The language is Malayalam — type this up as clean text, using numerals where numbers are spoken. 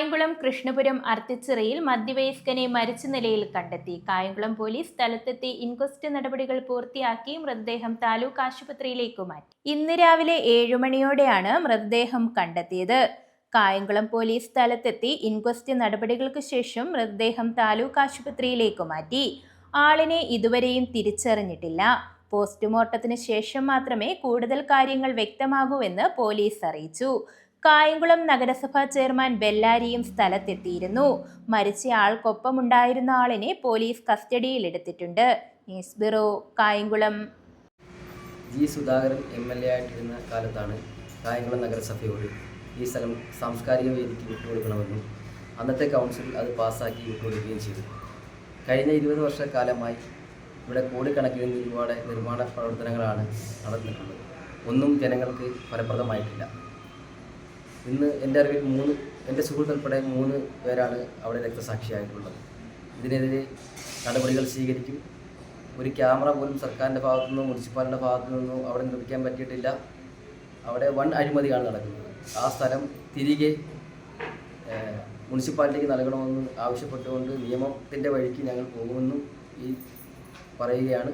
കായംകുളം കൃഷ്ണപുരം അർത്തിച്ചിറയിൽ മധ്യവയസ്കനെ മരിച്ച നിലയിൽ കണ്ടെത്തി. കായംകുളം പോലീസ് സ്ഥലത്തെത്തി ഇൻക്വസ്റ്റ് നടപടികൾ പൂർത്തിയാക്കി മൃതദേഹം താലൂക്ക് ആശുപത്രിയിലേക്ക് മാറ്റി. ഇന്ന് രാവിലെ 7 മണിയോടെയാണ് മൃതദേഹം കണ്ടെത്തിയത്. കായംകുളം പോലീസ് സ്ഥലത്തെത്തി ഇൻക്വസ്റ്റ് നടപടികൾക്ക് ശേഷം മൃതദേഹം താലൂക്ക് ആശുപത്രിയിലേക്ക് മാറ്റി. ആളിനെ ഇതുവരെയും തിരിച്ചറിഞ്ഞിട്ടില്ല. പോസ്റ്റ്മോർട്ടത്തിന് ശേഷം മാത്രമേ കൂടുതൽ കാര്യങ്ങൾ വ്യക്തമാകൂവെന്ന് പോലീസ് അറിയിച്ചു. കായംകുളം നഗരസഭാ ചെയർമാൻ ബെല്ലാരിയും സ്ഥലത്തെത്തിയിരുന്നു. മരിച്ചയാൾക്കൊപ്പമുണ്ടായിരുന്ന ആളിനെ പോലീസ് കസ്റ്റഡിയിലെടുത്തിട്ടുണ്ട്. News bureau, Kayamkulam. G Sudhakaran MLA ആയിട്ടിരുന്ന കാലത്താണ് കായംകുളം നഗരസഭയോട് ഈ സ്ഥലം സാംസ്കാരിക വേദിക്ക് വിട്ടുകൊടുക്കണമെന്നും അന്നത്തെ കൗൺസിൽ അത് പാസ്സാക്കി വിട്ടുകൊടുക്കുകയും ചെയ്തു. കഴിഞ്ഞ 20 വർഷക്കാലമായി ഇവിടെ കോടിക്കണക്കിന് രൂപയുടെ നിർമ്മാണ പ്രവർത്തനങ്ങളാണ് നടന്നിട്ടുള്ളത്. ഒന്നും ജനങ്ങൾക്ക് ഫലപ്രദമായിട്ടില്ല. ഇന്ന് എൻ്റെ അറിവിൽ എൻ്റെ സുഹൃത്തുൾപ്പെടെ 3 പേരാണ് അവിടെ രക്തസാക്ഷിയായിട്ടുള്ളത്. ഇതിനെതിരെ നടപടികൾ സ്വീകരിക്കും. ഒരു ക്യാമറ പോലും സർക്കാരിൻ്റെ ഭാഗത്തു നിന്നോ മുനിസിപ്പാലിറ്റിയുടെ ഭാഗത്തു നിന്നോ അവിടെ നിർമ്മിക്കാൻ പറ്റിയിട്ടില്ല. അവിടെ വൻ അഴിമതിയാണ് നടക്കുന്നത്. ആ സ്ഥലം തിരികെ മുനിസിപ്പാലിറ്റിക്ക് നൽകണമെന്ന് ആവശ്യപ്പെട്ടുകൊണ്ട് നിയമത്തിൻ്റെ വഴിക്ക് ഞങ്ങൾ പോകുമെന്നും പറയുകയാണ്.